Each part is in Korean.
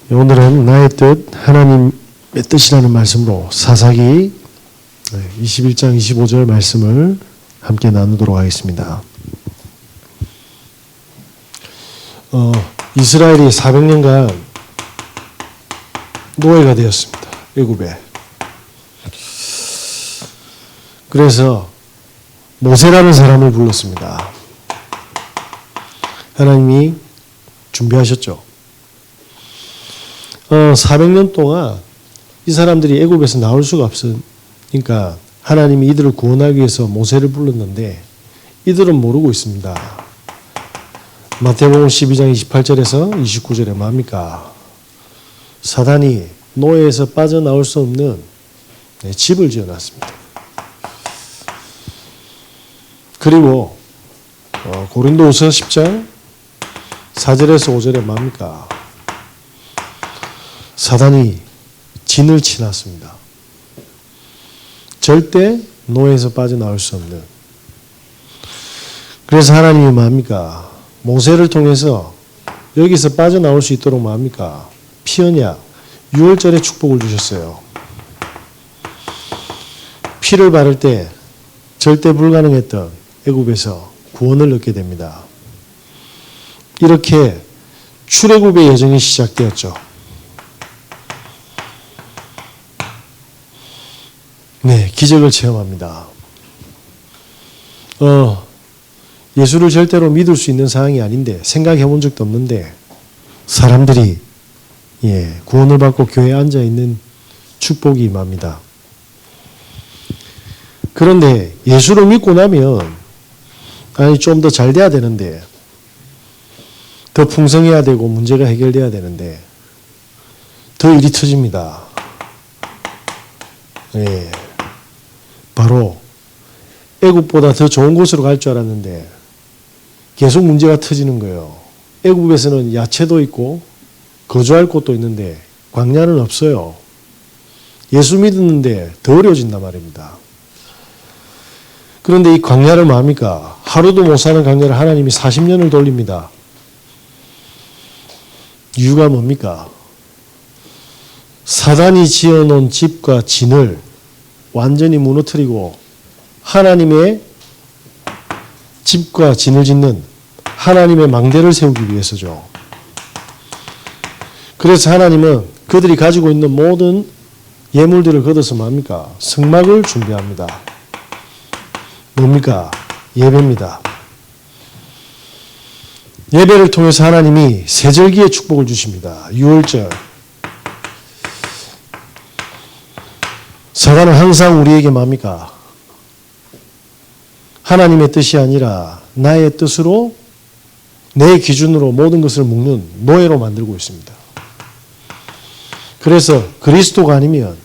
오늘은 나의 뜻, 하나님의 뜻이라는 말씀으로 사사기 21장 25절 말씀을 함께 나누도록 하겠습니다. 이스라엘이 400년간 노예가 되었습니다. 애굽에. 그래서 모세라는 사람을 불렀습니다. 하나님이 준비하셨죠. 400년 동안 이 사람들이 애굽에서 나올 수가 없으니까 하나님이 이들을 구원하기 위해서 모세를 불렀는데 이들은 모르고 있습니다. 마태복음 12장 28절에서 29절에 뭡니까? 사단이 노예에서 빠져나올 수 없는 집을 지어놨습니다. 그리고 고린도후서 10장 4절에서 5절에 뭡니까? 사단이 진을 치놨습니다. 절대 노예에서 빠져나올 수 없는. 그래서 하나님이 뭡니까? 모세를 통해서 여기서 빠져나올 수 있도록 뭡니까? 피언약, 유월절의 축복을 주셨어요. 피를 바를 때 절대 불가능했던 애굽에서 구원을 얻게 됩니다. 이렇게 출애굽의 여정이 시작되었죠. 네, 기적을 체험합니다. 예수를 절대로 믿을 수 있는 상황이 아닌데 생각해 본 적도 없는데 사람들이 구원을 받고 교회에 앉아 있는 축복이 임합니다. 그런데 예수를 믿고 나면 좀 더 잘 돼야 되는데 더 풍성해야 되고 문제가 해결돼야 되는데 더 일이 터집니다. 바로 애굽보다 더 좋은 곳으로 갈 줄 알았는데 계속 문제가 터지는 거예요. 애굽에서는 야채도 있고 거주할 곳도 있는데 광야는 없어요. 예수 믿었는데 더 어려워진단 말입니다. 그런데 이 광야를 뭡니까? 하루도 못 사는 광야를 하나님이 40년을 돌립니다. 이유가 뭡니까? 사단이 지어놓은 집과 진을 완전히 무너뜨리고 하나님의 집과 진을 짓는 하나님의 망대를 세우기 위해서죠. 그래서 하나님은 그들이 가지고 있는 모든 예물들을 걷어서 뭡니까? 성막을 준비합니다. 뭡니까? 예배입니다. 예배를 통해서 하나님이 세절기의 축복을 주십니다. 유월절. 사단은 항상 우리에게 뭡니까? 하나님의 뜻이 아니라 나의 뜻으로 내 기준으로 모든 것을 묶는 노예로 만들고 있습니다. 그래서 그리스도가 아니면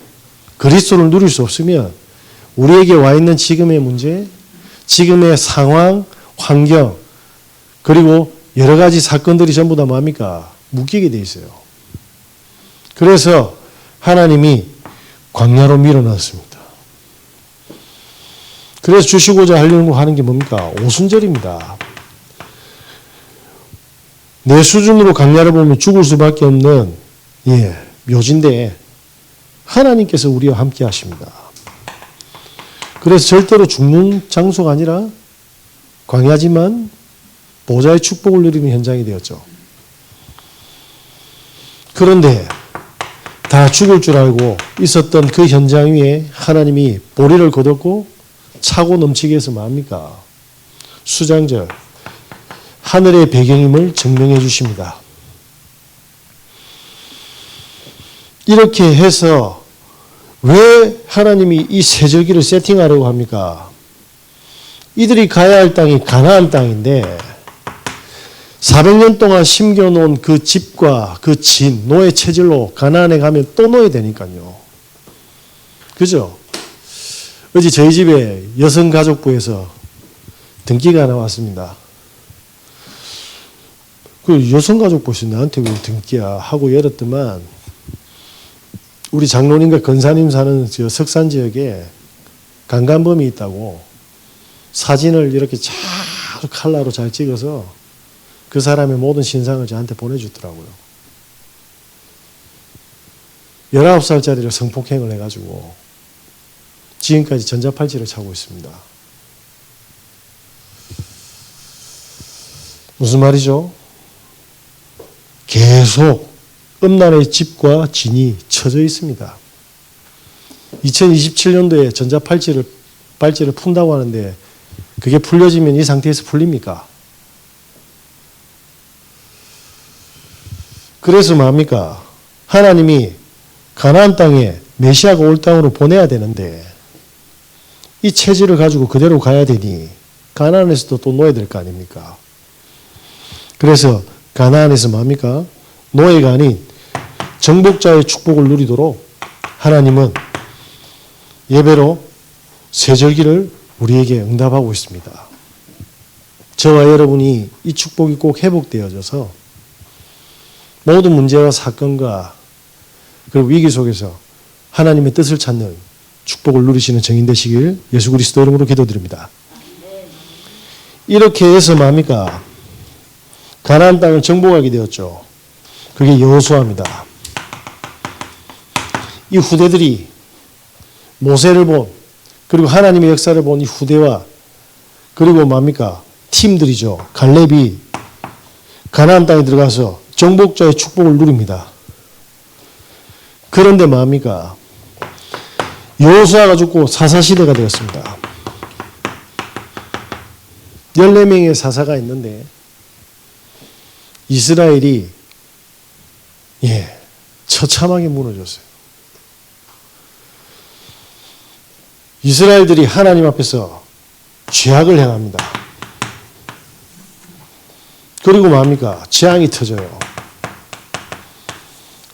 그리스도를 누릴 수 없으면 우리에게 와 있는 지금의 문제, 지금의 상황, 환경 그리고 여러 가지 사건들이 전부 다 뭡니까? 묶이게 돼 있어요. 그래서 하나님이 광야로 밀어넣었습니다. 그래서 주시고자 하려고 하는 게 뭡니까? 오순절입니다. 내 수준으로 광야를 보면 죽을 수밖에 없는 묘지인데 하나님께서 우리와 함께 하십니다. 그래서 절대로 죽는 장소가 아니라 광야지만 보좌의 축복을 누리는 현장이 되었죠. 그런데 다 죽을 줄 알고 있었던 그 현장 위에 하나님이 보리를 거뒀고 차고 넘치게 해서 뭡니까? 수장절, 하늘의 배경임을 증명해 주십니다. 이렇게 해서 왜 하나님이 이 세절기를 세팅하려고 합니까? 이들이 가야 할 땅이 가나안 땅인데 400년 동안 심겨놓은 그 집과 그 진, 노예 체질로 가나안에 가면 또 노예 되니까요. 그죠? 어제 저희 집에 여성가족부에서 등기가 하나 왔습니다. 그 여성가족부에서 나한테 왜 등기야 하고 열었더만 우리 장로님과 권사님 사는 저 석산 지역에 강간범이 있다고 사진을 이렇게 잘 칼라로 잘 찍어서 그 사람의 모든 신상을 저한테 보내주더라고요. 19살짜리를 성폭행을 해가지고 지금까지 전자팔찌를 차고 있습니다. 무슨 말이죠? 계속 음란의 집과 진이 쳐져 있습니다. 2027년도에 전자팔찌를 푼다고 하는데 그게 풀려지면 이 상태에서 풀립니까? 그래서 뭡니까? 하나님이 가나안 땅에 메시아가 올 땅으로 보내야 되는데 이 체질을 가지고 그대로 가야 되니 가나안에서도 또 놓아야 될 거 아닙니까? 그래서 가나안에서 뭡니까? 노예가 아닌 정복자의 축복을 누리도록 하나님은 예배로 세절기를 우리에게 응답하고 있습니다. 저와 여러분이 이 축복이 꼭 회복되어져서 모든 문제와 사건과 그리고 위기 속에서 하나님의 뜻을 찾는 축복을 누리시는 증인 되시길 예수 그리스도 이름으로 기도드립니다. 이렇게 해서 뭡니까? 가나안 땅을 정복하게 되었죠. 그게 여호수아입니다. 이 후대들이 모세를 본 그리고 하나님의 역사를 본 이 후대와 그리고 뭡니까? 팀들이죠. 갈렙이 가나안 땅에 들어가서 정복자의 축복을 누립니다. 그런데 뭡니까? 여호수아가 죽고 사사시대가 되었습니다. 14명의 사사가 있는데 이스라엘이 처참하게 무너졌어요. 이스라엘들이 하나님 앞에서 죄악을 행합니다. 그리고 뭡니까? 재앙이 터져요.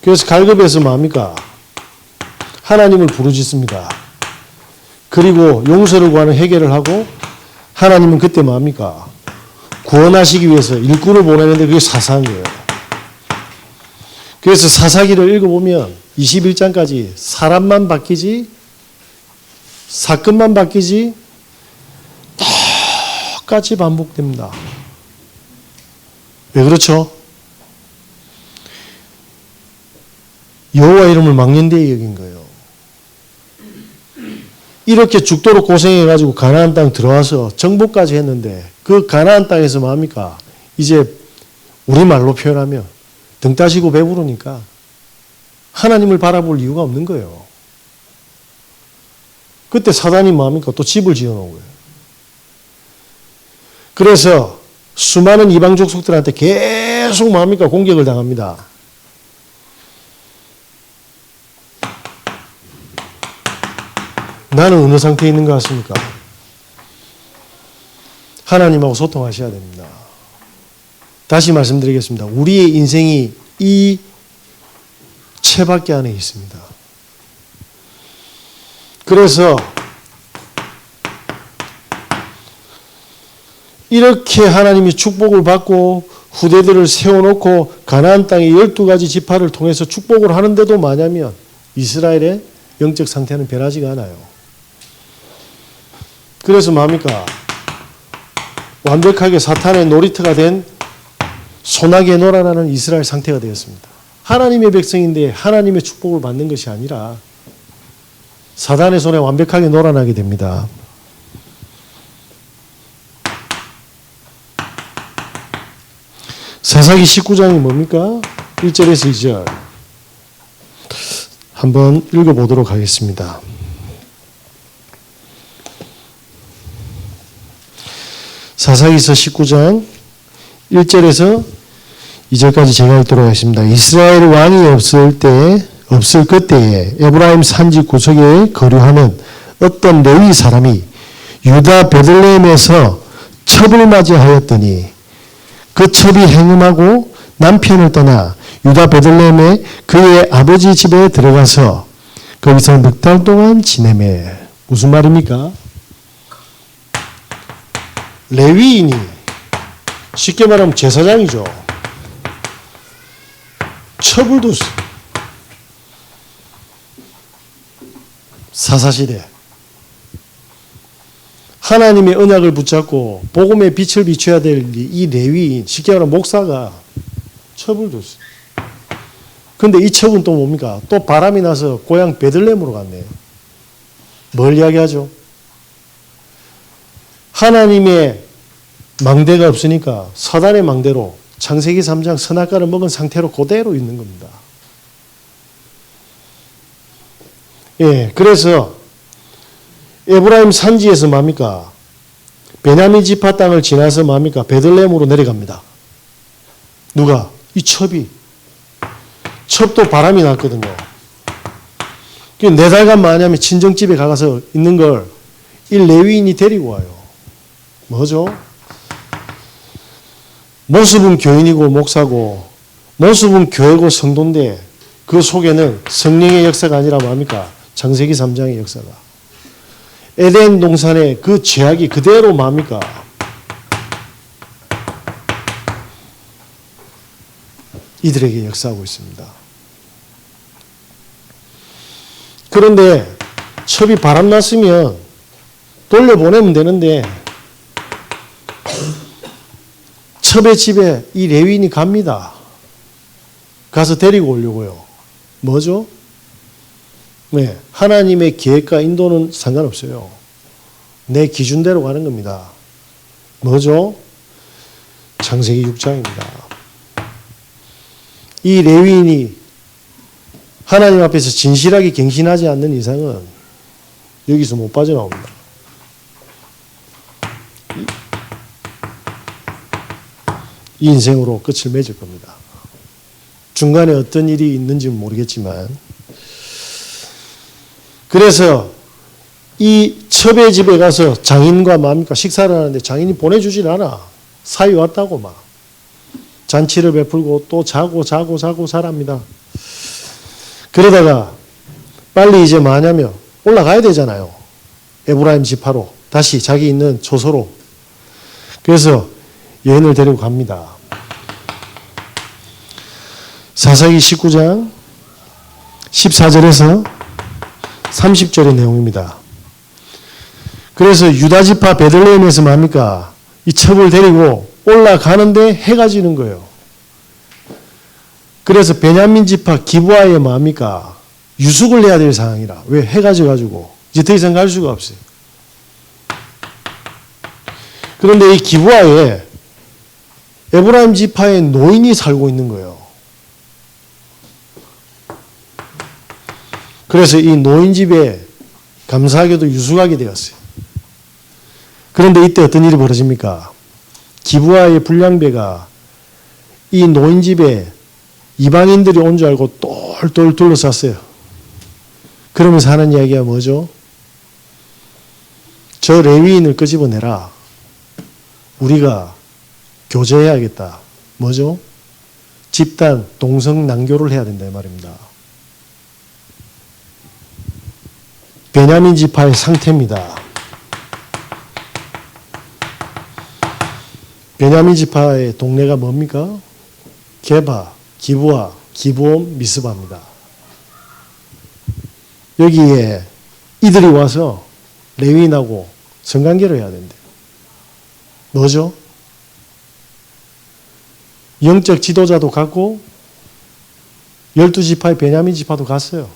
그래서 갈급해서 뭡니까? 하나님을 부르짖습니다. 그리고 용서를 구하는 회개를 하고 하나님은 그때 뭡니까? 구원하시기 위해서 일꾼을 보내는데 그게 사사인 거예요. 그래서 사사기를 읽어보면 21장까지 사람만 바뀌지 사건만 바뀌지 똑같이 반복됩니다. 왜 그렇죠? 여호와 이름을 망령되이 여긴 거예요. 이렇게 죽도록 고생해가지고 가나안 땅 들어와서 정복까지 했는데 그 가나안 땅에서 뭡니까? 이제 우리말로 표현하면 등 따시고 배부르니까 하나님을 바라볼 이유가 없는 거예요. 그때 사단이 뭡니까? 또 집을 지어놓은 거예요. 그래서 수많은 이방 족속들한테 계속 뭡니까? 공격을 당합니다. 나는 어느 상태에 있는 것 같습니까? 하나님하고 소통하셔야 됩니다. 다시 말씀드리겠습니다. 우리의 인생이 이 채밖에 안에 있습니다. 그래서 이렇게 하나님이 축복을 받고 후대들을 세워놓고 가나안 땅의 12가지 지파를 통해서 축복을 하는데도 마냐면 이스라엘의 영적 상태는 변하지가 않아요. 그래서 뭡니까? 완벽하게 사탄의 놀이터가 된 소나기에 놀아나는 이스라엘 상태가 되었습니다. 하나님의 백성인데 하나님의 축복을 받는 것이 아니라 사단의 손에 완벽하게 놀아나게 됩니다. 사사기 19장이 뭡니까? 1절에서 2절 한번 읽어보도록 하겠습니다. 사사기서 19장 1절에서 2절까지 제가 읽도록 하겠습니다. 이스라엘 왕이 없을 그때에 에브라임 산지 구석에 거류하는 어떤 레위 사람이 유다 베들레헴에서 첩을 맞이하였더니 그 첩이 행음하고 남편을 떠나 유다 베들레헴에 그의 아버지 집에 들어가서 거기서 넉 달 동안 지내매. 무슨 말입니까? 레위인이 쉽게 말하면 제사장이죠. 첩을 뒀어요. 사사시대. 하나님의 언약을 붙잡고 복음의 빛을 비춰야 될 이 레위인, 쉽게 말하면 목사가 첩을 뒀어요. 근데 이 첩은 또 뭡니까? 또 바람이 나서 고향 베들레헴으로 갔네요. 뭘 이야기하죠? 하나님의 망대가 없으니까 사단의 망대로 창세기 3장 선악과를 먹은 상태로 그대로 있는 겁니다. 예, 그래서 에브라임 산지에서 뭡니까? 베냐민 지파 땅을 지나서 뭡니까? 베들레헴으로 내려갑니다. 누가? 이 첩이. 첩도 바람이 났거든요. 4달간 뭐하냐면 친정집에 가서 있는 걸 이 레위인이 데리고 와요. 뭐죠? 모습은 교인이고 목사고 모습은 교회고 성도인데 그 속에는 성령의 역사가 아니라 뭡니까? 창세기 3장의 역사가. 에덴 동산의 그 죄악이 그대로 뭡니까? 이들에게 역사하고 있습니다. 그런데 첩이 바람났으면 돌려보내면 되는데 첩의 집에 이 레위인이 갑니다. 가서 데리고 오려고요. 뭐죠? 네, 하나님의 계획과 인도는 상관없어요. 내 기준대로 가는 겁니다. 뭐죠? 창세기 6장입니다. 이 레위인이 하나님 앞에서 진실하게 갱신하지 않는 이상은 여기서 못 빠져나옵니다. 이 인생으로 끝을 맺을 겁니다. 중간에 어떤 일이 있는지는 모르겠지만 그래서 이 첩의 집에 가서 장인과 뭡니까? 식사를 하는데 장인이 보내주질 않아. 사위 왔다고 막 잔치를 베풀고 또 자고 살합니다. 그러다가 빨리 이제 뭐하냐면 올라가야 되잖아요. 에브라임 지파로 다시 자기 있는 초소로. 그래서 여인을 데리고 갑니다. 사사기 19장 14절에서 30절의 내용입니다. 그래서 유다 지파 베들레헴에서 뭡니까? 이 첩을 데리고 올라가는데 해가 지는 거예요. 그래서 베냐민 지파 기브아에 뭡니까? 유숙을 해야 될 상황이라. 왜? 해가 져가지고 이제 더 이상 갈 수가 없어요. 그런데 이 기브아에 에브라임 지파의 노인이 살고 있는 거예요. 그래서 이 노인 집에 감사하게도 유숙하게 되었어요. 그런데 이때 어떤 일이 벌어집니까? 기브아의 불량배가 이 노인 집에 이방인들이 온 줄 알고 똘똘 둘러쌌어요. 그러면서 하는 이야기가 뭐죠? 저 레위인을 끄집어내라. 우리가 교제해야겠다. 뭐죠? 집단 동성난교를 해야 된다 이 말입니다. 베냐민 지파의 상태입니다. 베냐민 지파의 동네가 뭡니까? 게바, 기브아, 기브온, 미스바입니다. 여기에 이들이 와서 레위인하고 성관계를 해야 된대요. 뭐죠? 영적 지도자도 갔고 12지파의 베냐민 지파도 갔어요.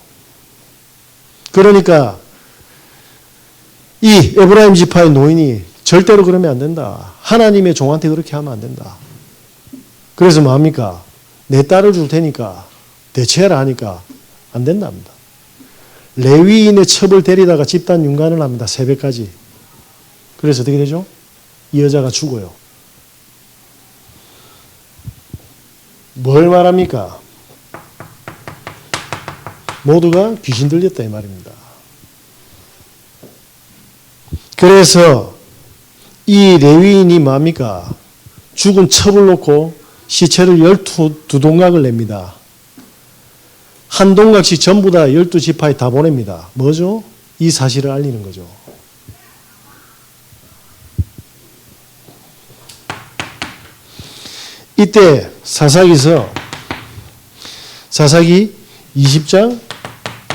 그러니까 이 에브라임 지파의 노인이 절대로 그러면 안 된다. 하나님의 종한테 그렇게 하면 안 된다. 그래서 뭐합니까? 내 딸을 줄 테니까 대체해라 하니까 안 된답니다. 레위인의 첩을 데리다가 집단 윤관을 합니다. 새벽까지. 그래서 어떻게 되죠? 이 여자가 죽어요. 뭘 말합니까? 모두가 귀신 들렸다 이 말입니다. 그래서 이 레위인이 뭡니까? 죽은 첩을 놓고 시체를 12동각을 냅니다. 한 동각씩 전부 다 12지파에 다 보냅니다. 뭐죠? 이 사실을 알리는 거죠. 이때 사사기 20장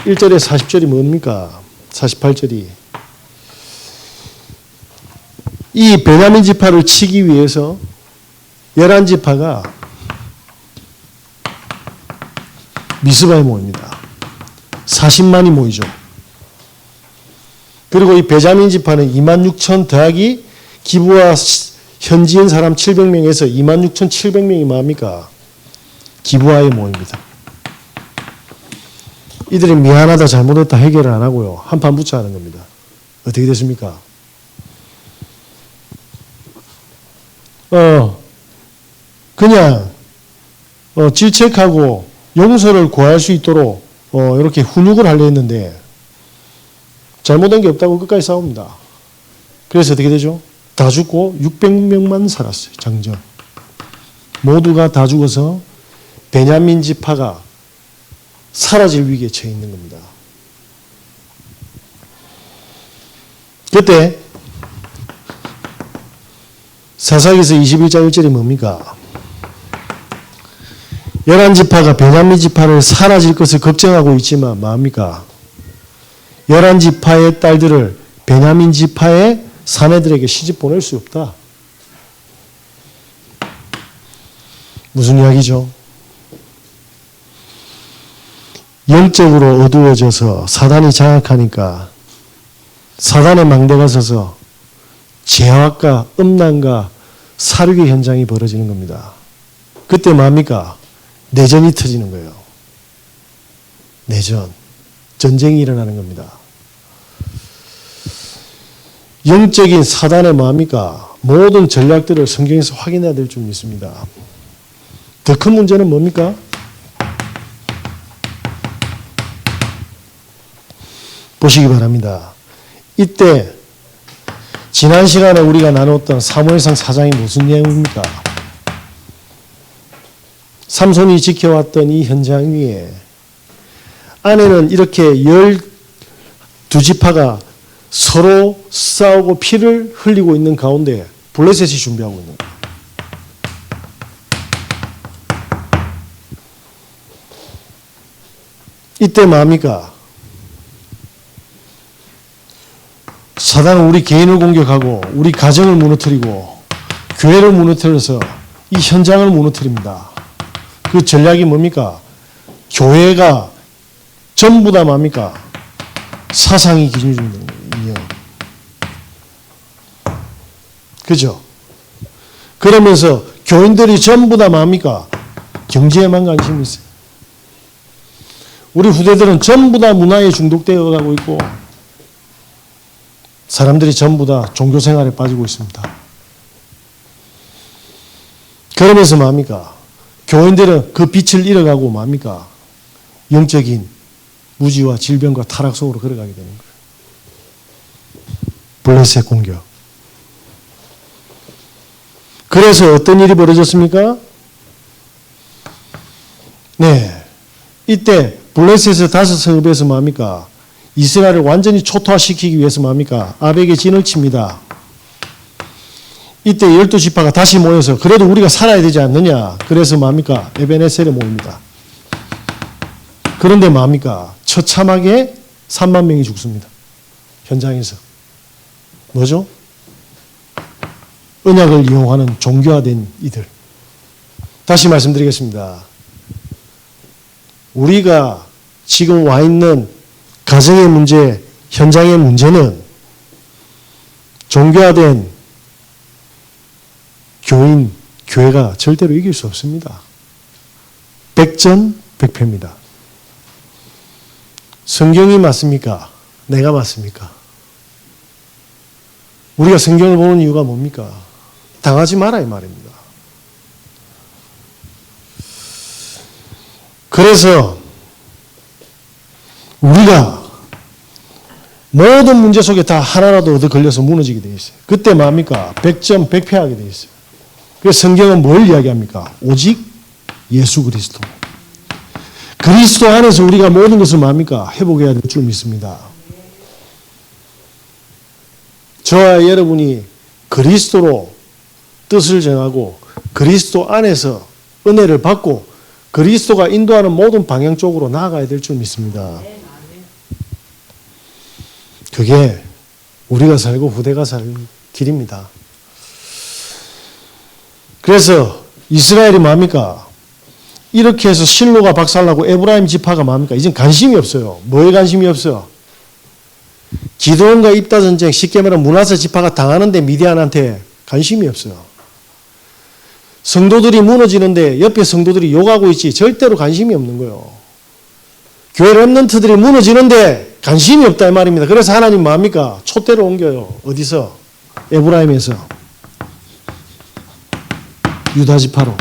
1절에 40절이 뭡니까? 48절이 이 베냐민 지파를 치기 위해서 11지파가 미스바에 모입니다. 40만이 모이죠. 그리고 이 베냐민 지파는 26,000 더하기 기브와 현지인 사람 700명에서 26,700명이 뭡니까? 기브아에 모입니다. 이들이 미안하다 잘못했다 해결을 안 하고요. 한판 붙여 하는 겁니다. 어떻게 됐습니까? 그냥 질책하고 용서를 구할 수 있도록 이렇게 훈육을 하려 했는데 잘못한 게 없다고 끝까지 싸웁니다. 그래서 어떻게 되죠? 다 죽고 600명만 살았어요. 장전. 모두가 다 죽어서 베냐민 지파가 사라질 위기에 처해 있는 겁니다. 그때 사사기서 21장 1절이 뭡니까? 11지파가 베냐민 지파를 사라질 것을 걱정하고 있지만 뭡니까? 11지파의 딸들을 베냐민 지파의 사내들에게 시집 보낼 수 없다. 무슨 이야기죠? 영적으로 어두워져서 사단이 장악하니까 사단의 망대가 서서 죄악과 음란과 살육의 현장이 벌어지는 겁니다. 그때 뭡니까? 내전이 터지는 거예요. 내전. 전쟁이 일어나는 겁니다. 영적인 사단의 뭡니까? 모든 전략들을 성경에서 확인해야 될 줄 믿습니다. 더 큰 문제는 뭡니까? 보시기 바랍니다. 이때 지난 시간에 우리가 나눴던 사무엘상 4장이 무슨 내용입니까? 삼손이 지켜왔던 이 현장 위에 안에는 이렇게 12지파가 서로 싸우고 피를 흘리고 있는 가운데 블레셋이 준비하고 있는 거예요. 이때 뭡니까? 사단은 우리 개인을 공격하고 우리 가정을 무너뜨리고 교회를 무너뜨려서 이 현장을 무너뜨립니다. 그 전략이 뭡니까? 교회가 전부 다 뭡니까? 사상이 기준입니다. 그죠? 그러면서 교인들이 전부 다 뭡니까? 경제에만 관심이 있어요. 우리 후대들은 전부 다 문화에 중독되어 가고 있고 사람들이 전부 다 종교 생활에 빠지고 있습니다. 그러면서 뭡니까? 교인들은 그 빛을 잃어가고 뭡니까? 영적인 무지와 질병과 타락 속으로 걸어가게 되는 거예요. 블레셋 공격. 그래서 어떤 일이 벌어졌습니까? 네. 이때 블레셋의 5성읍에서 뭡니까? 이스라엘을 완전히 초토화시키기 위해서 뭡니까? 아벡에 진을 칩니다. 이때 12지파가 다시 모여서 그래도 우리가 살아야 되지 않느냐. 그래서 뭡니까? 에베네셀에 모입니다. 그런데 뭡니까? 처참하게 3만 명이 죽습니다. 현장에서. 뭐죠? 언약을 이용하는 종교화된 이들. 다시 말씀드리겠습니다. 우리가 지금 와 있는 가정의 문제, 현장의 문제는 종교화된 교인, 교회가 절대로 이길 수 없습니다. 백전백패입니다. 성경이 맞습니까? 내가 맞습니까? 우리가 성경을 보는 이유가 뭡니까? 당하지 마라 이 말입니다. 그래서 우리가 모든 문제 속에 다 하나라도 얻어 걸려서 무너지게 되어 있어요. 그때 뭡니까? 백전백패하게 되어 있어요. 그래서 성경은 뭘 이야기합니까? 오직 예수 그리스도. 그리스도 안에서 우리가 모든 것을 뭡니까? 회복해야 될 줄 믿습니다. 저와 여러분이 그리스도로 뜻을 정하고 그리스도 안에서 은혜를 받고 그리스도가 인도하는 모든 방향 쪽으로 나아가야 될 줄 믿습니다. 그게 우리가 살고 후대가 살 길입니다. 그래서 이스라엘이 뭡니까? 이렇게 해서 실로가 박살나고 에브라임 지파가 뭡니까? 이젠 관심이 없어요. 뭐에 관심이 없어요? 기드온과 입다 전쟁, 쉽게 말하면 므낫세 지파가 당하는데 미디안한테 관심이 없어요. 성도들이 무너지는데 옆에 성도들이 욕하고 있지 절대로 관심이 없는 거예요. 교회 렘넌트들이 무너지는데 관심이 없다 이 말입니다. 그래서 하나님 뭡니까? 촛대로 옮겨요. 어디서? 에브라임에서. 유다 지파로.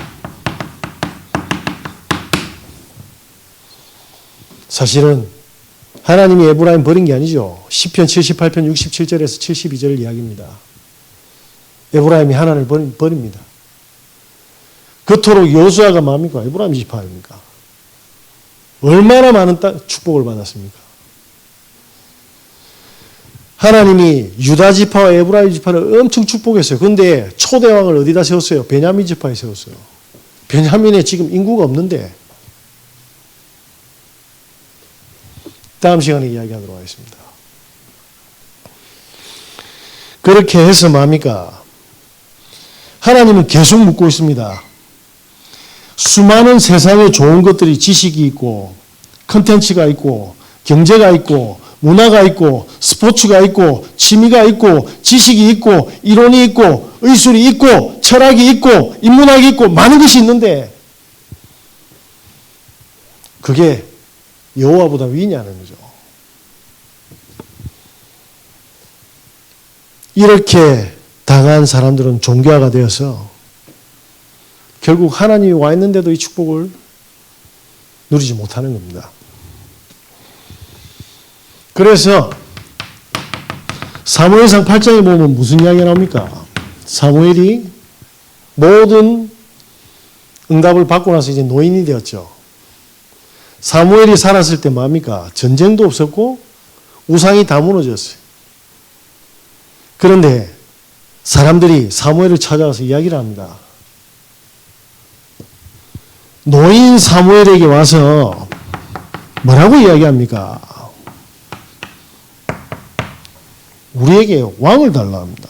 사실은 하나님이 에브라임 버린 게 아니죠. 시편 78편 67절에서 72절 이야기입니다. 에브라임이 하나님을 버립니다. 그토록 여호수아가 뭡니까? 에브라임 지파입니까? 얼마나 많은 축복을 받았습니까? 하나님이 유다 지파와 에브라임 지파를 엄청 축복했어요. 그런데 초대왕을 어디다 세웠어요? 베냐민 지파에 세웠어요. 베냐민에 지금 인구가 없는데 다음 시간에 이야기하도록 하겠습니다. 그렇게 해서 뭡니까? 하나님은 계속 묻고 있습니다. 수많은 세상에 좋은 것들이 지식이 있고 컨텐츠가 있고 경제가 있고 문화가 있고 스포츠가 있고 취미가 있고 지식이 있고 이론이 있고 의술이 있고 철학이 있고 인문학이 있고 많은 것이 있는데 그게 여호와보다 위냐는 거죠. 이렇게 당한 사람들은 종교화가 되어서 결국 하나님이 와 있는데도 이 축복을 누리지 못하는 겁니다. 그래서 사무엘상 8장에 보면 무슨 이야기가 나옵니까? 사무엘이 모든 응답을 받고 나서 이제 노인이 되었죠. 사무엘이 살았을 때 뭡니까? 전쟁도 없었고 우상이 다 무너졌어요. 그런데 사람들이 사무엘을 찾아와서 이야기를 합니다. 노인 사무엘에게 와서 뭐라고 이야기합니까? 우리에게 왕을 달라 합니다.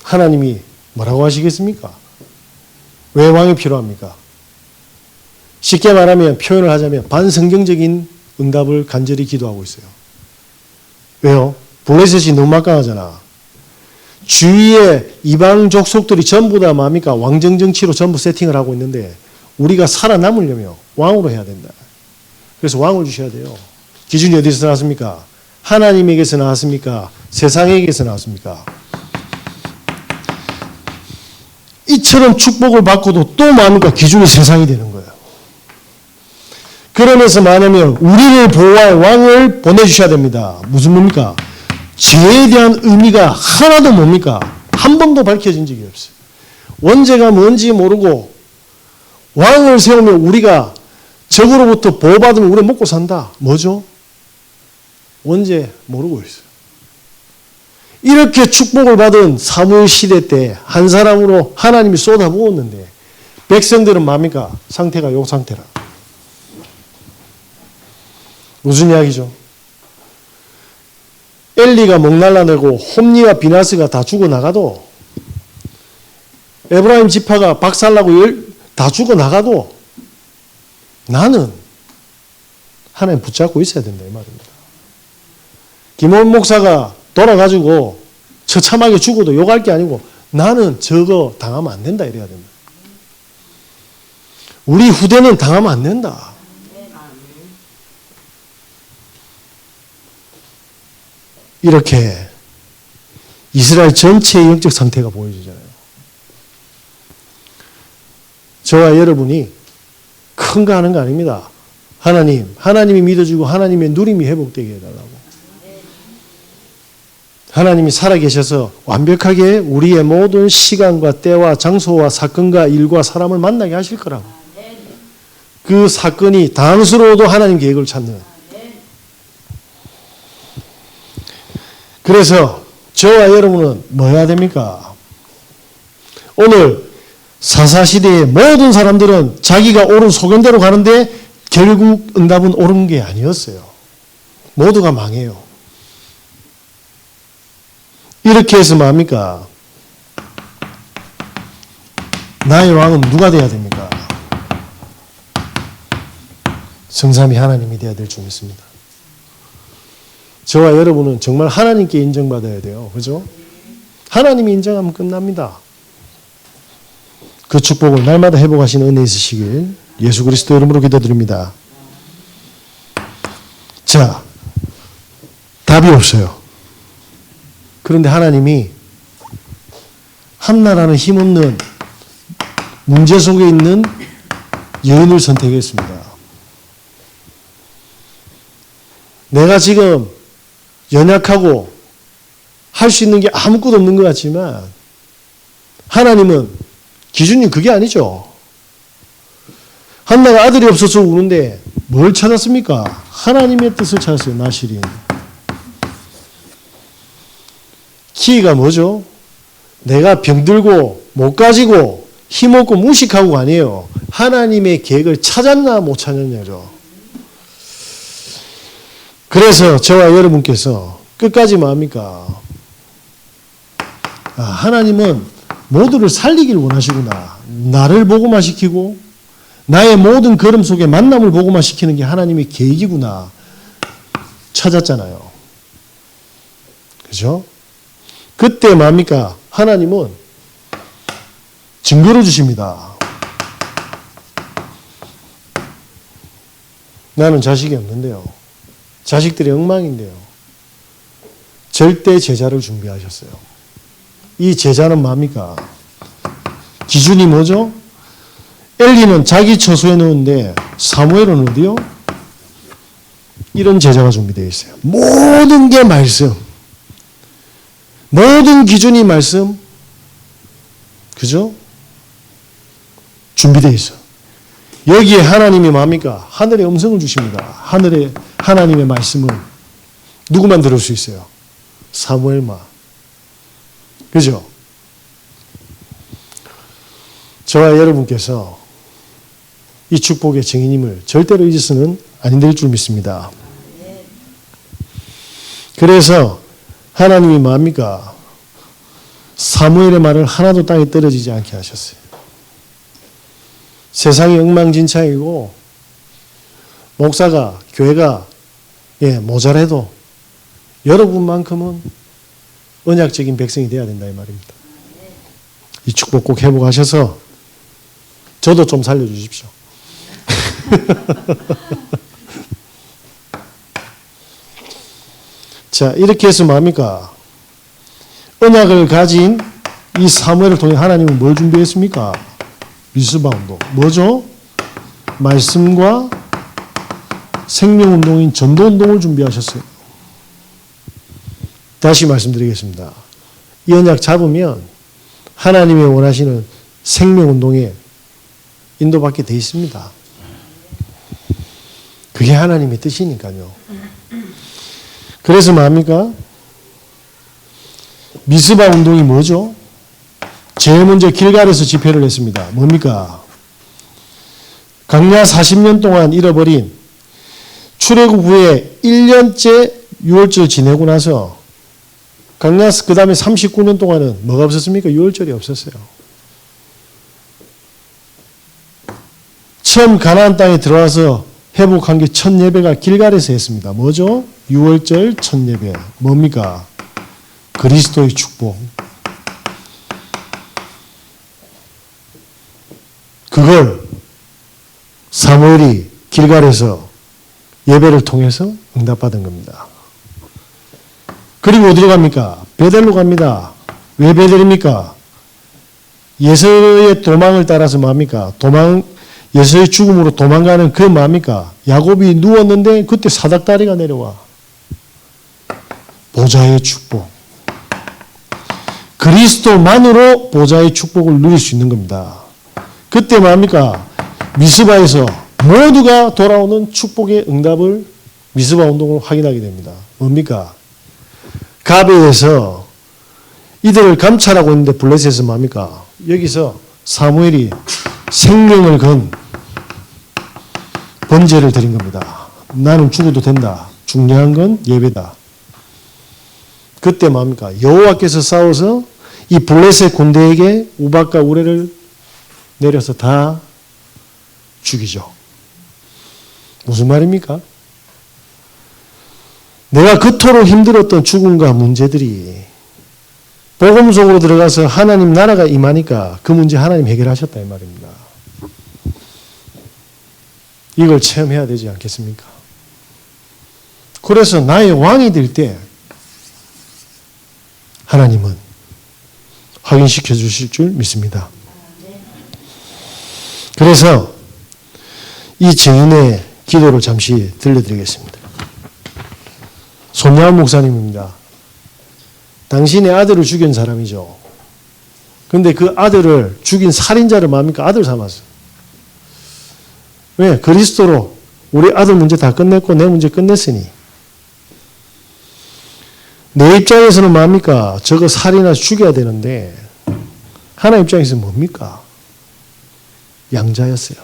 하나님이 뭐라고 하시겠습니까? 왜 왕이 필요합니까? 쉽게 말하면 표현을 하자면 반성경적인 응답을 간절히 기도하고 있어요. 왜요? 블레셋이 너무 막강하잖아. 주위의 이방 족속들이 전부 다 뭡니까? 왕정 정치로 전부 세팅을 하고 있는데 우리가 살아남으려면 왕으로 해야 된다. 그래서 왕을 주셔야 돼요. 기준이 어디서 나왔습니까? 하나님에게서 나왔습니까? 세상에게서 나왔습니까? 이처럼 축복을 받고도 또 뭡니까? 기준이 세상이 되는 거예요. 그러면서 말하면 우리를 보호할 왕을 보내주셔야 됩니다. 무슨 뭡니까? 죄에 대한 의미가 하나도 뭡니까? 한 번도 밝혀진 적이 없어요. 원죄가 뭔지 모르고 왕을 세우면 우리가 적으로부터 보호받으면 우리 먹고 산다. 뭐죠? 원죄 모르고 있어요. 이렇게 축복을 받은 사무엘 시대 때 한 사람으로 하나님이 쏟아부었는데 백성들은 뭡니까? 상태가 요 상태라. 무슨 이야기죠? 엘리가 목날라내고 홈리와 비나스가 다 죽어나가도 에브라임 지파가 박살나고 다 죽어나가도 나는 하나님 붙잡고 있어야 된다 이 말입니다. 김원 목사가 돌아가지고 처참하게 죽어도 욕할 게 아니고 나는 저거 당하면 안 된다 이래야 된다. 우리 후대는 당하면 안 된다. 이렇게 이스라엘 전체의 영적 상태가 보여지잖아요. 저와 여러분이 큰 거 하는 거 아닙니다. 하나님이 믿어주고 하나님의 누림이 회복되게 해달라고. 하나님이 살아계셔서 완벽하게 우리의 모든 시간과 때와 장소와 사건과 일과 사람을 만나게 하실 거라고. 그 사건이 당스러워도 하나님 계획을 찾는. 그래서 저와 여러분은 뭐 해야 됩니까? 오늘 사사시대의 모든 사람들은 자기가 옳은 소견대로 가는데 결국 응답은 옳은 게 아니었어요. 모두가 망해요. 이렇게 해서 뭡니까? 나의 왕은 누가 돼야 됩니까? 성삼위 하나님이 되어야 될 줄 믿습니다. 저와 여러분은 정말 하나님께 인정받아야 돼요. 그죠? 하나님이 인정하면 끝납니다. 그 축복을 날마다 회복하시는 은혜 있으시길 예수 그리스도 이름으로 기도드립니다. 자, 답이 없어요. 그런데 하나님이 한나라는 힘없는 문제 속에 있는 여인을 선택했습니다. 내가 지금 연약하고 할 수 있는 게 아무것도 없는 것 같지만 하나님은 기준이 그게 아니죠. 한나가 아들이 없어서 우는데 뭘 찾았습니까? 하나님의 뜻을 찾았어요. 나실인. 키가 뭐죠? 내가 병들고 못 가지고 힘없고 무식하고가 아니에요. 하나님의 계획을 찾았나 못 찾았냐죠. 그래서 저와 여러분께서 끝까지 뭐합니까? 하나님은 모두를 살리길 원하시구나. 나를 복음화시키고 나의 모든 걸음 속에 만남을 복음화시키는 게 하나님의 계획이구나. 찾았잖아요. 그죠? 그때 뭐합니까? 하나님은 증거를 주십니다. 나는 자식이 없는데요. 자식들이 엉망인데요. 절대 제자를 준비하셨어요. 이 제자는 뭡니까? 기준이 뭐죠? 엘리는 자기 처소에 넣는데 사무엘은 어디요? 이런 제자가 준비되어 있어요. 모든 게 말씀. 모든 기준이 말씀. 그죠? 준비되어 있어. 여기에 하나님이 뭡니까? 하늘의 음성을 주십니다. 하나님의 말씀을 누구만 들을 수 있어요? 사무엘만. 그죠? 저와 여러분께서 이 축복의 증인임을 절대로 잊어서는 안 될 줄 믿습니다. 그래서 하나님이 뭡니까? 사무엘의 말을 하나도 땅에 떨어지지 않게 하셨어요. 세상이 엉망진창이고 목사가 교회가 모자라도 여러분만큼은 언약적인 백성이 되어야 된다 이 말입니다. 이 축복 꼭 회복하셔서 저도 좀 살려주십시오. 자, 이렇게 해서 뭡니까? 언약을 가진 이 사무엘을 통해 하나님은 뭘 준비했습니까? 미스바 운동. 뭐죠? 말씀과 생명운동인 전도운동을 준비하셨어요. 다시 말씀드리겠습니다. 이 언약 잡으면 하나님이 원하시는 생명운동에 인도받게 돼 있습니다. 그게 하나님의 뜻이니까요. 그래서 뭡니까? 미스바 운동이 뭐죠? 제일 먼저 길갈에서 집회를 했습니다. 뭡니까? 광야 40년 동안 잃어버린 출애굽 후에 1년째 유월절 지내고 나서 광야 그 다음에 39년 동안은 뭐가 없었습니까? 유월절이 없었어요. 처음 가나안 땅에 들어와서 회복한 게 첫 예배가 길갈에서 했습니다. 뭐죠? 유월절 첫 예배. 뭡니까? 그리스도의 축복. 그걸 사무엘이 길갈에서 예배를 통해서 응답받은 겁니다. 그리고 어디로 갑니까? 베델로 갑니다. 왜 베델입니까? 예서의 도망을 따라서 뭡니까? 예서의 죽음으로 도망가는 그 뭡니까? 야곱이 누웠는데 그때 사닥다리가 내려와. 보좌의 축복. 그리스도만으로 보좌의 축복을 누릴 수 있는 겁니다. 그때 뭡니까? 미스바에서 모두가 돌아오는 축복의 응답을 미스바 운동을 확인하게 됩니다. 뭡니까? 가베에서 이들을 감찰하고 있는데 블레셋에서 뭡니까? 여기서 사무엘이 생명을 건 번제를 드린 겁니다. 나는 죽어도 된다. 중요한 건 예배다. 그때 뭡니까? 여호와께서 싸워서 이 블레셋 군대에게 우박과 우레를 내려서 다 죽이죠. 무슨 말입니까? 내가 그토록 힘들었던 죽음과 문제들이 복음 속으로 들어가서 하나님 나라가 임하니까 그 문제 하나님 해결하셨다 이 말입니다. 이걸 체험해야 되지 않겠습니까? 그래서 나의 왕이 될 때 하나님은 확인시켜 주실 줄 믿습니다. 그래서 이 증인의 기도를 잠시 들려드리겠습니다. 손야원 목사님입니다. 당신의 아들을 죽인 사람이죠. 그런데 그 아들을 죽인 살인자를 뭡니까? 아들 삼았어요. 왜? 그리스도로 우리 아들 문제 다 끝냈고 내 문제 끝냈으니. 내 입장에서는 뭡니까? 저거 살인해서 죽여야 되는데 하나님 입장에서는 뭡니까? 양자였어요.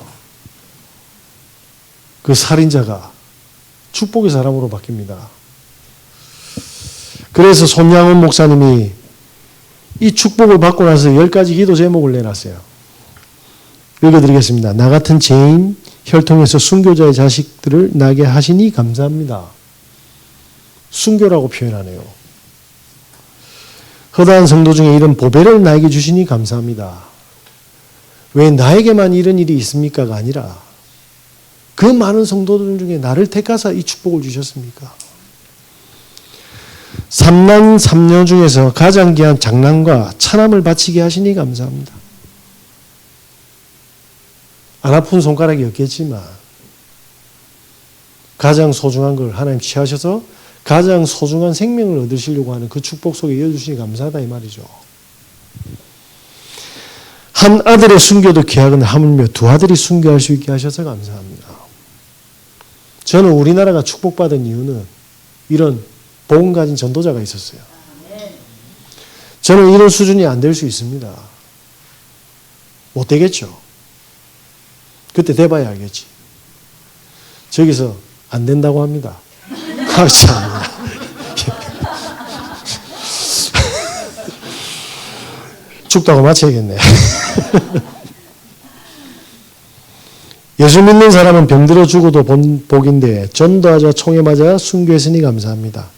그 살인자가 축복의 사람으로 바뀝니다. 그래서 손양원 목사님이 이 축복을 받고 나서 10가지 기도 제목을 내놨어요. 읽어드리겠습니다. 나 같은 죄인 혈통에서 순교자의 자식들을 나게 하시니 감사합니다. 순교라고 표현하네요. 허다한 성도 중에 이런 보배를 나에게 주시니 감사합니다. 왜 나에게만 이런 일이 있습니까가 아니라 그 많은 성도들 중에 나를 택하사 이 축복을 주셨습니까? 삼난 삼녀 중에서 가장 귀한 장남과 차남을 바치게 하시니 감사합니다. 안 아픈 손가락이 없겠지만 가장 소중한 걸 하나님 취하셔서 가장 소중한 생명을 얻으시려고 하는 그 축복 속에 이어주시니 감사하다 이 말이죠. 한 아들의 순교도 귀하건대 하물며 두 아들이 순교할 수 있게 하셔서 감사합니다. 저는 우리나라가 축복받은 이유는 이런 복음 가진 전도자가 있었어요. 저는 이런 수준이 안 될 수 있습니다. 못 되겠죠. 그때 돼봐야 알겠지. 저기서 안 된다고 합니다. 참. 죽다고 마쳐야겠네. 예수 믿는 사람은 병들어 죽어도 복인데 전도하자 총에 맞아 순교했으니 감사합니다.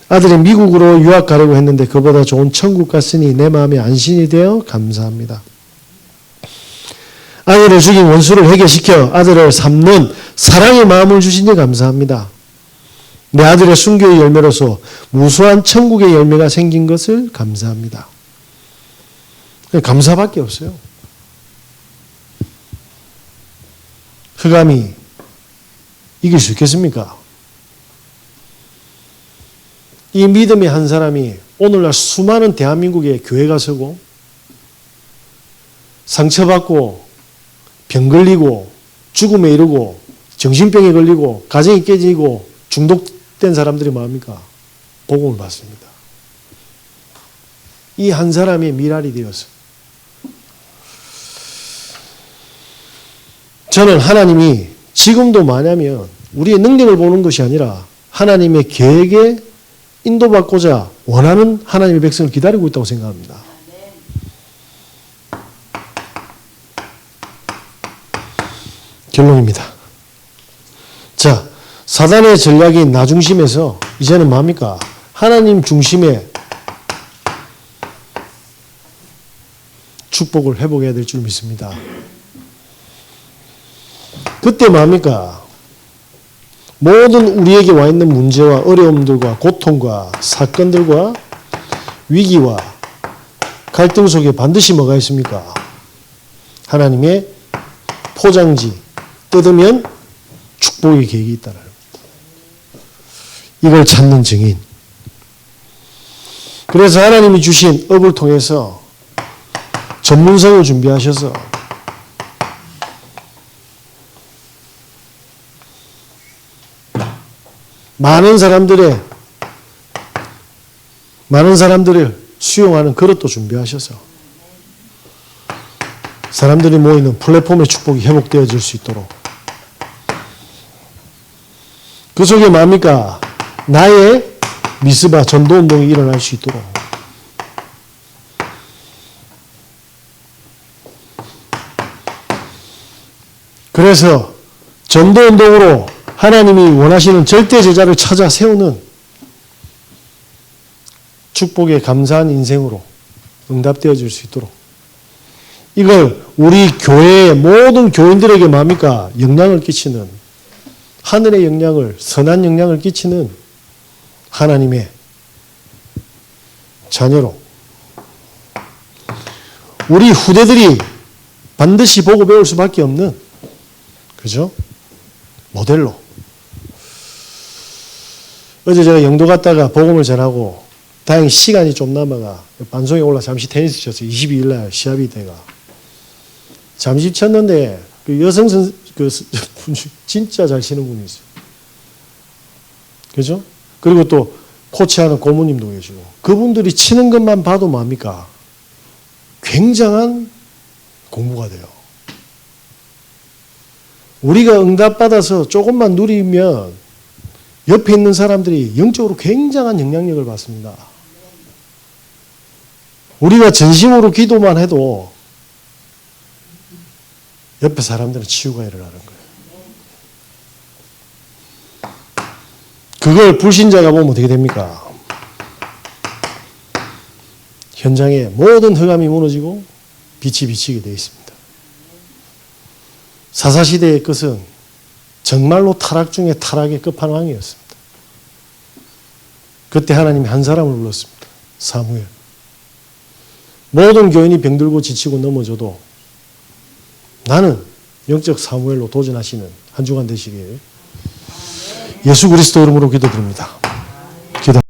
아들이 미국으로 유학 가려고 했는데 그보다 좋은 천국 갔으니 내 마음에 안심이 되어 감사합니다. 아들을 죽인 원수를 해결시켜 아들을 삼는 사랑의 마음을 주시니 감사합니다. 내 아들의 순교의 열매로서 무수한 천국의 열매가 생긴 것을 감사합니다. 감사밖에 없어요. 흑암이 이길 수 있겠습니까? 이 믿음의 한 사람이 오늘날 수많은 대한민국의 교회가 서고 상처받고 병 걸리고 죽음에 이르고 정신병에 걸리고 가정이 깨지고 중독된 사람들이 뭐합니까? 복음을 받습니다. 이 한 사람의 미랄이 되어서 저는 하나님이 지금도 뭐냐면 우리의 능력을 보는 것이 아니라 하나님의 계획에 인도받고자 원하는 하나님의 백성을 기다리고 있다고 생각합니다. 결론입니다. 자, 사단의 전략이 나 중심에서 이제는 뭡니까? 하나님 중심의 축복을 회복해야 될 줄 믿습니다. 그때 뭡니까? 모든 우리에게 와 있는 문제와 어려움들과 고통과 사건들과 위기와 갈등 속에 반드시 뭐가 있습니까? 하나님의 포장지 뜯으면 축복의 계획이 있다는 이걸 찾는 증인. 그래서 하나님이 주신 업을 통해서 전문성을 준비하셔서 많은 사람들을 수용하는 그릇도 준비하셔서 사람들이 모이는 플랫폼의 축복이 회복되어질 수 있도록 그 속에 뭡니까? 나의 미스바 전도운동이 일어날 수 있도록 그래서 전도운동으로 하나님이 원하시는 절대 제자를 찾아 세우는 축복에 감사한 인생으로 응답되어질 수 있도록 이걸 우리 교회의 모든 교인들에게 뭡니까? 영향을 끼치는 하늘의 영향을 선한 영향을 끼치는 하나님의 자녀로 우리 후대들이 반드시 보고 배울 수밖에 없는 그죠? 모델로 어제 제가 영도 갔다가 복음을 전하고 다행히 시간이 좀 남아가 반송에 올라 잠시 테니스 쳤어요. 22일 날 시합이 돼가 잠시 쳤는데 그 여성 분 진짜 잘 치는 분이 있어요. 그죠? 그리고 또 코치하는 고모님도 계시고 그분들이 치는 것만 봐도 뭡니까? 굉장한 공부가 돼요. 우리가 응답받아서 조금만 누리면 옆에 있는 사람들이 영적으로 굉장한 영향력을 받습니다. 우리가 진심으로 기도만 해도 옆에 사람들은 치유가 일어나는 거예요. 그걸 불신자가 보면 어떻게 됩니까? 현장에 모든 흑암이 무너지고 빛이 비치게 되어 있습니다. 사사시대의 끝은 정말로 타락 중에 타락의 끝판왕이었습니다. 그때 하나님이 한 사람을 불렀습니다. 사무엘. 모든 교인이 병들고 지치고 넘어져도 나는 영적 사무엘로 도전하시는 한 주간 되시길 예수 그리스도 이름으로 기도드립니다. 기도.